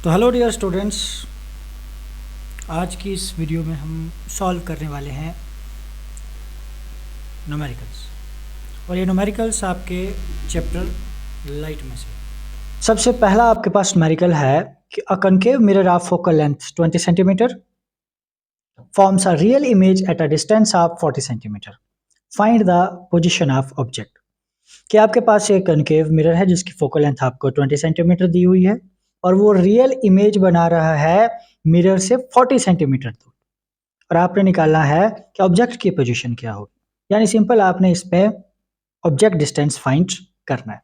तो hello dear students, आज की इस वीडियो में हम सॉल्व करने वाले हैं न्यूमेरिकल्स। और ये न्यूमेरिकल्स आपके चैप्टर लाइट में से सबसे पहला आपके पास न्यूमेरिकल है कि a concave mirror of focal length 20 centimetre forms a real image at a distance of 40 centimetre. Find the position of object. कि आपके पास एक कनकेव मिरर है जिसकी फोकल लेंथ आपको 20 सेंटीमीटर दी हुई है और वो रियल इमेज बना रहा है मिरर से 40 सेंटीमीटर दूर, और आपने निकालना है कि ऑब्जेक्ट की पोजीशन क्या होगी। यानी सिंपल आपने इस पे ऑब्जेक्ट डिस्टेंस फाइंड करना है।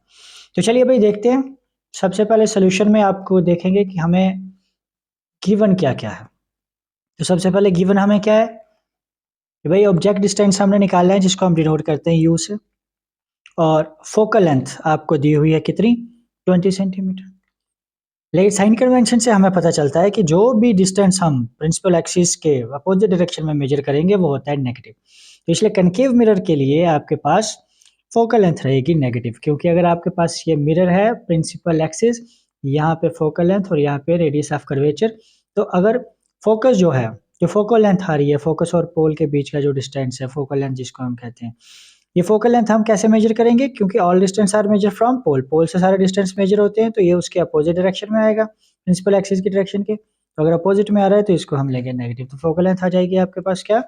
तो चलिए भाई देखते हैं। सबसे पहले सोल्यूशन में आपको देखेंगे कि हमें गिवन क्या क्या है। तो सबसे पहले गिवन हमें क्या है कि भाई ऑब्जेक्ट डिस्टेंस हमने निकालना है जिसको हम डिनोट करते हैं यू से, और फोकल लेंथ आपको दी हुई है कितनी 20 सेंटीमीटर। लेकिन साइन कन्वेंशन से हमें पता चलता है कि जो भी डिस्टेंस हम प्रिंसिपल एक्सिस के अपोजिट डायरेक्शन में मेजर करेंगे वो होता है नेगेटिव। तो इसलिए कनकेव मिरर के लिए आपके पास फोकल लेंथ रहेगी नेगेटिव, क्योंकि अगर आपके पास ये मिरर है प्रिंसिपल एक्सिस, यहाँ पे फोकल लेंथ और यहाँ पे रेडियस ऑफ कर्वेचर, तो अगर फोकस जो है, जो फोकल लेंथ आ रही है, फोकस और पोल के बीच का जो डिस्टेंस है फोकल लेंथ जिसको हम कहते हैं, ये फोकल लेंथ हम कैसे मेजर करेंगे, क्योंकि all distance are measure from pole, pole से सारे डिस्टेंस मेजर होते हैं, तो ये उसके अपोजिट डायरेक्शन में आएगा प्रिंसिपल एक्सिस की डायरेक्शन के। तो अगर अपोजिट में आ रहा है तो इसको हम लेंगे नेगेटिव, तो फोकल लेंथ आ जाएगी आपके पास क्या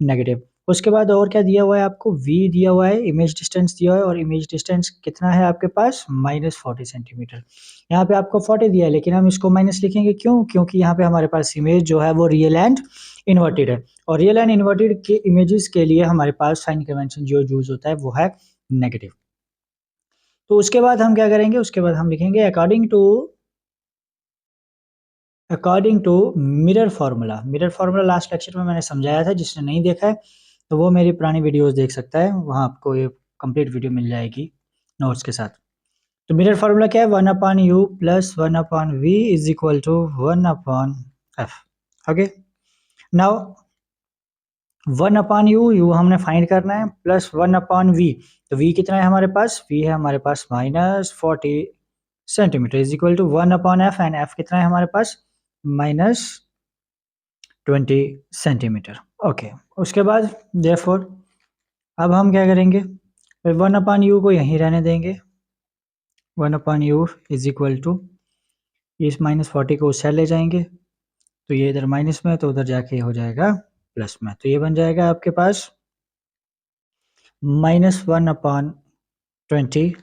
नेगेटिव। उसके बाद और क्या दिया हुआ है आपको, v दिया हुआ है, इमेज डिस्टेंस दिया हुआ है, और इमेज डिस्टेंस कितना है आपके पास -40 सेंटीमीटर। यहाँ पे आपको 40 दिया है लेकिन हम इसको माइनस लिखेंगे, क्यों? क्योंकि यहाँ पे हमारे पास इमेज जो है वो रियल एंड इन्वर्टेड है, और रियल एंड इन्वर्टेड के इमेजेस के लिए हमारे पास साइन कन्वेंशन जो यूज होता है वो है नेगेटिव। तो उसके बाद हम क्या करेंगे, उसके बाद हम लिखेंगे according to mirror formula. Mirror formula last lecture में मैंने समझाया था, जिसने नहीं देखा है तो वो मेरी पुरानी वीडियोस देख सकता है, वहाँ आपको ये कंप्लीट वीडियो मिल जाएगी नोट्स के साथ। तो मिरर फार्मूला क्या है, 1/u plus 1/v is equal to 1/f। Okay, now 1/u हमने फाइंड करना है, प्लस 1/v। तो v कितना है हमारे पास, v है हमारे पास -40 centimetre is equal to 1/f, and f कितना है हमारे पास -20 सेंटीमीटर। ओके, उसके बाद देयरफॉर अब हम क्या करेंगे, 1/u को यहीं रहने देंगे। 1/u इज इक्वल टू इस -40 को उस साइड ले जाएंगे, तो ये इधर माइनस में है तो उधर जाके हो जाएगा प्लस में, तो ये बन जाएगा आपके पास -1/20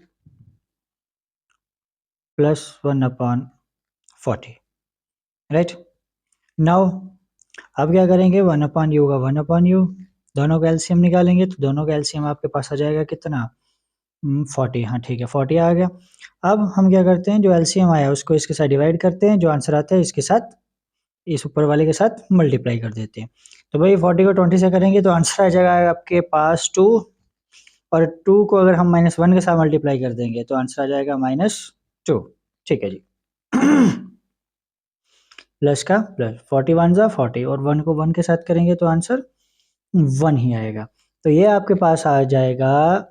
प्लस 1/40। राइट, नाउ अब क्या करेंगे, 1/u का 1/u, दोनों का एलसीएम निकालेंगे, तो दोनों का एलसीएम आपके पास आ जाएगा कितना 40। हाँ ठीक है, 40 आ गया। अब हम क्या करते हैं, जो एलसीएम आया उसको इसके साथ डिवाइड करते हैं, जो आंसर आता है इसके साथ, इस ऊपर वाले के साथ मल्टीप्लाई कर देते हैं। तो भाई 40 को 20 से करेंगे तो आंसर आ जाएगा आपके पास 2, और 2 को अगर हम -1 के साथ मल्टीप्लाई कर देंगे तो आंसर आ जाएगा -2। ठीक है जी। प्लस का प्लस, 40 वन जा 40, और 1 को 1 के साथ करेंगे तो आंसर 1 ही आएगा। तो ये आपके पास आ जाएगा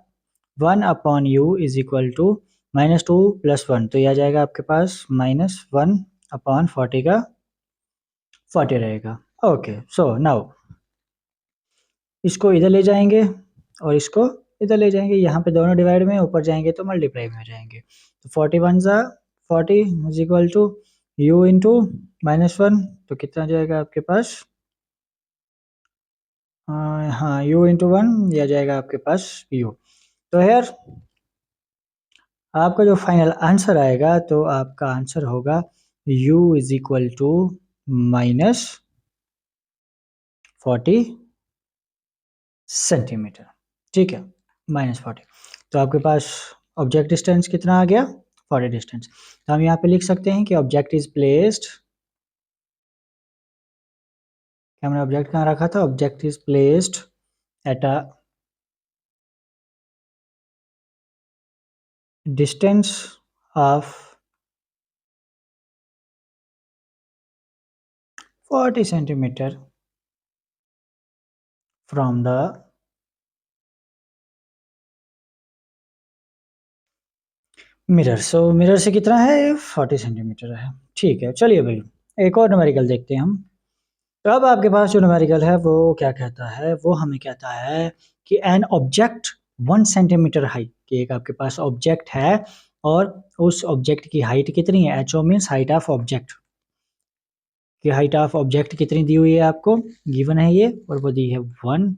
1/u is equal to -2 plus 1, तो ये आ जाएगा आपके पास -1/40 का 40 रहेगा। ओके, सो नाउ इसको इधर ले जाएंगे और इसको इधर ले जाएंगे, यहाँ पे दोनों डिवाइड में, ऊपर जाएंगे तो मल्टीप्लाई में हो जाएंगे। तो 40 वन जा 40 is equal to u into -1, तो कितना जाएगा आपके पास, हाँ u इंटू 1, यह जाएगा आपके पास u। तो यार आपका जो फाइनल आंसर आएगा, तो आपका आंसर होगा u is equal to -40 centimetre. ठीक है, -40। तो आपके पास ऑब्जेक्ट डिस्टेंस कितना आ गया 40 डिस्टेंस। तो हम यहाँ पे लिख सकते हैं कि ऑब्जेक्ट इज प्लेस्ड, हमने ऑब्जेक्ट कहाँ रखा था, object is placed at a distance of 40 centimetre from mirror, so mirror से कितना है 40 सेंटीमीटर है। ठीक है, चलिए भाई एक और न्यूमेरिकल देखते हैं हम। तो अब आपके पास जो न्यूमेरिकल है वो क्या कहता है, वो हमें कहता है कि एन ऑब्जेक्ट 1 सेंटीमीटर हाइट, कि एक आपके पास ऑब्जेक्ट है और उस ऑब्जेक्ट की हाइट कितनी है, h o means height of object, कि हाइट ऑफ ऑब्जेक्ट कितनी दी हुई है आपको, गिवन है ये, और वो दी है 1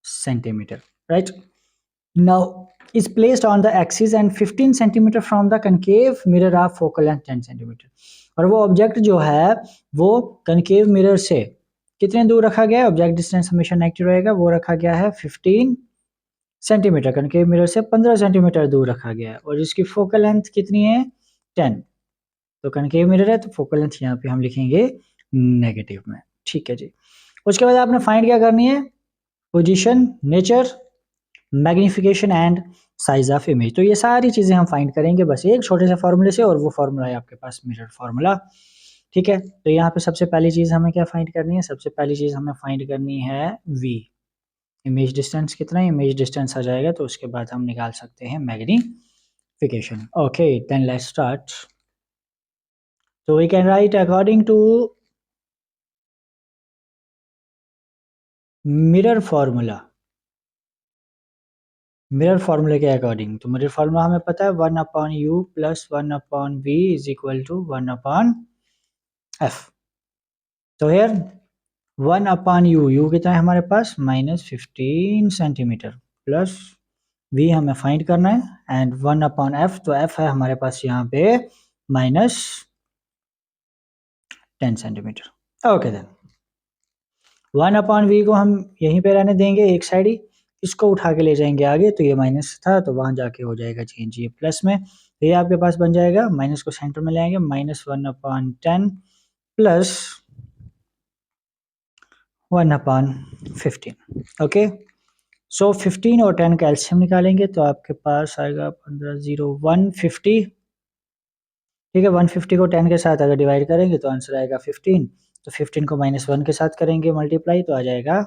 centimetre, right. Now is placed on the axis and 15 centimetre from the concave mirror of focal length 10 centimetre, और वो ऑब्जेक्ट जो है वो कनकेव मिरर से कितने दूर रखा गया है, ऑब्जेक्ट डिस्टेंस हमेशा नेगेटिव रहेगा, वो रखा गया है 15 सेंटीमीटर, कनकेव मिरर से 15 सेंटीमीटर दूर रखा गया है, और इसकी फोकल लेंथ कितनी है 10। तो कनकेव मिरर है तो फोकल लेंथ यहाँ पे हम लिखेंगे नेगेटिव में, ठीक है जी। उसके बाद आपने फाइंड क्या करनी है, position, nature, magnification and size of image. तो ये सारी चीजें हम फाइंड करेंगे बस एक छोटे से फॉर्मूले से, और वो फॉर्मूला है आपके पास मिरर फॉर्मूला, ठीक है। तो यहाँ पे सबसे पहली चीज हमें क्या फाइंड करनी है, सबसे पहली चीज हमें फाइंड करनी है वी, इमेज डिस्टेंस कितना है, इमेज डिस्टेंस आ जाएगा तो उसके बाद हम निकाल सकते हैं magnification. Okay then let's start. तो we can write according to mirror formula, mirror फार्मूले के अकॉर्डिंग, तो मिरर फार्मूला हमें पता है 1/u plus 1/v is equal to 1/f। तो हेयर 1/u, यू कितना है हमारे पास -15 सेंटीमीटर, प्लस v हमें फाइंड करना है एंड 1/f, तो f है हमारे पास यहाँ पे -10 सेंटीमीटर। ओके देन 1/v को हम यहीं पे रहने देंगे एक साइड ही, इसको उठा के ले जाएंगे आगे, तो ये माइनस था तो वहां जाके हो जाएगा चेंज ये प्लस में, तो ये आपके पास बन जाएगा, माइनस को सेंटर में लाएंगे, -1/10 प्लस 1/15। ओके, सो 15 और 10 का एलसीएम निकालेंगे तो आपके पास आएगा 15 0 150, ठीक है। 150 को 10 के साथ अगर डिवाइड करेंगे तो आंसर आएगा 15, तो 15 को -1 के साथ करेंगे मल्टीप्लाई तो आ जाएगा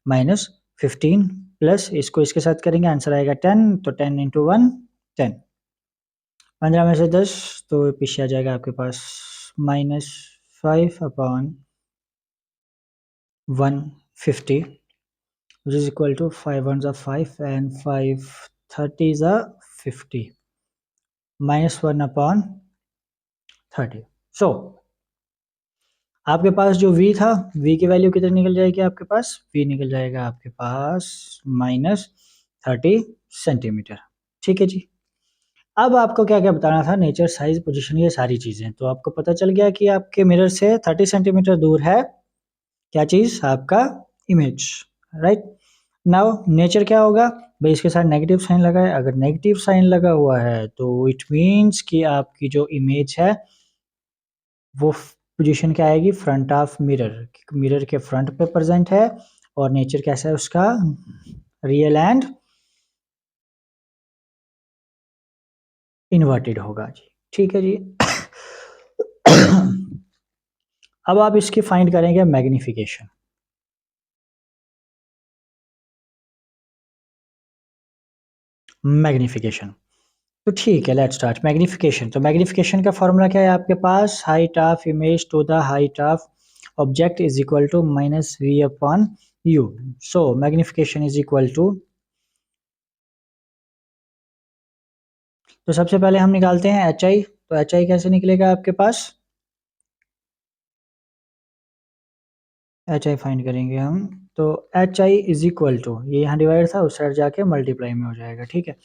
-15, प्लस इसको इसके साथ करेंगे आंसर आएगा 10, तो 10 इंटू 1 10, 15 में से 10 तो पीछे आ जाएगा आपके पास -5/150 which is equal to 5 ones are 5 and 5 30s are 50, -1/30। सो आपके पास जो v था, v की वैल्यू कितनी निकल जाएगी आपके पास, v निकल जाएगा आपके पास -30 सेंटीमीटर, ठीक है जी। अब आपको क्या-क्या बताना था, नेचर, साइज़, पोज़ीशन, ये सारी चीज़ें। तो आपको पता चल गया कि आपके मिरर से 30 सेंटीमीटर दूर है क्या चीज़, आपका इमेज, राइट। नाउ नेचर क्या होगा, भई इसके साथ नेगेटिव साइन लगा है, अगर नेगेटिव साइन लगा हुआ है तो इट मीन्स कि आपकी जो इमेज है वो पोज़ीशन क्या आएगी, फ्रंट ऑफ मिरर, मिरर के फ्रंट पे प्रेज़ेंट है, और नेचर कैसा है उसका, रियल एंड इन्वर्टेड होगा जी, ठीक है जी। अब आप इसकी फाइंड करेंगे मैग्नीफिकेशन, मैग्नीफिकेशन, तो ठीक है लेट्स स्टार्ट मैग्नीफिकेशन। तो मैग्नीफिकेशन का फॉर्मूला क्या है आपके पास, height of image to the height of object is equal to -v/u। So magnification is equal to, तो सबसे पहले हम निकालते हैं एच आई, तो एच आई कैसे निकलेगा आपके पास, एच आई फाइंड करेंगे हम, तो h i is equal to, ये यहाँ डिवाइड था उस साइड जाके मल्टीप्लाई में हो जाएगा, ठीक है।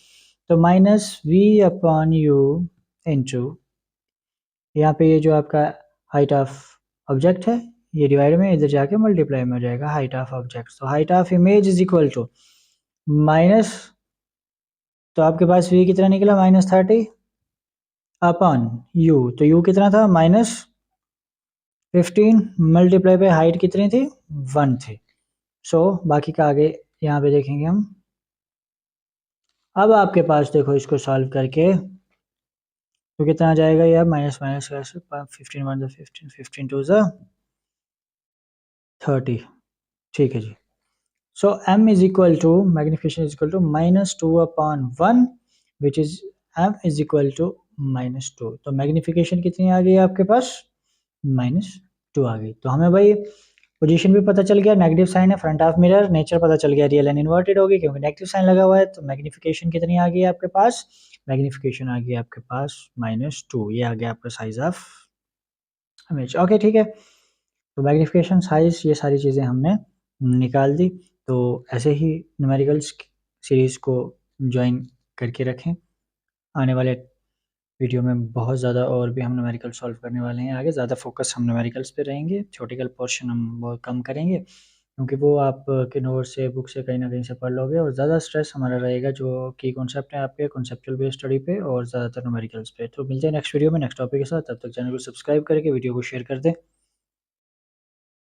तो -v/u इंटू, यहाँ पे ये जो आपका हाइट ऑफ ऑब्जेक्ट है ये डिवाइड में इधर जाके मल्टीप्लाई में हो जाएगा हाइट ऑफ ऑब्जेक्ट, तो height of image is equal to minus, तो आपके पास v कितना निकला -30 अपॉन u, तो u कितना था -15, मल्टीप्लाई पे हाइट कितनी थी 1 थी। सो बाकी का आगे यहाँ पे देखेंगे हम। अब आपके पास देखो इसको सॉल्व करके तो कितना आ जाएगा यार, माइनस माइनस कैसे, 15 1 15 15 2 30, ठीक है जी। So m is equal to, magnification is equal to -2/1 which is m is equal to -2। तो मैग्नीफिकेशन कितनी आ गई आपके पास? -2 आ गई। तो हमें भाई पोजीशन भी पता चल गया, नेगेटिव साइन है फ्रंट ऑफ मिरर, नेचर पता चल गया, रियल एंड इन्वर्टेड होगी क्योंकि नेगेटिव साइन लगा हुआ है। तो मैग्नीफिकेशन कितनी आ गई आपके पास? मैग्नीफिकेशन आ गई आपके पास -2। ये आ गया आपका साइज ऑफ इमेज। ओके ठीक है। तो मैग्नीफिकेशन, साइज, ये सारी चीज़ें हमने निकाल दी। तो ऐसे ही न्यूमेरिकल्स सीरीज़ को ज्वाइन करके रखें। आने वाले वीडियो में बहुत ज़्यादा और भी हम न्यूमेरिकल सॉल्व करने वाले हैं आगे। ज़्यादा फोकस हम न्यूमेरिकल्स पे रहेंगे, थ्योरेटिकल पोर्शन हम बहुत कम करेंगे क्योंकि वो आप के नोट से, बुक से कहीं न कहीं से पढ़ लोगे और ज़्यादा स्ट्रेस हमारा रहेगा जो की कॉन्सेप्ट है आपके कॉन्सेप्चुअल बेस्ड स्टडी पे और ज़्यादातर न्यूमेरिकल्स पे। तो मिलते हैं नेक्स्ट वीडियो में नेक्स्ट टॉपिक के साथ। तब तक चैनल को सब्सक्राइब करके वीडियो को शेयर कर दें।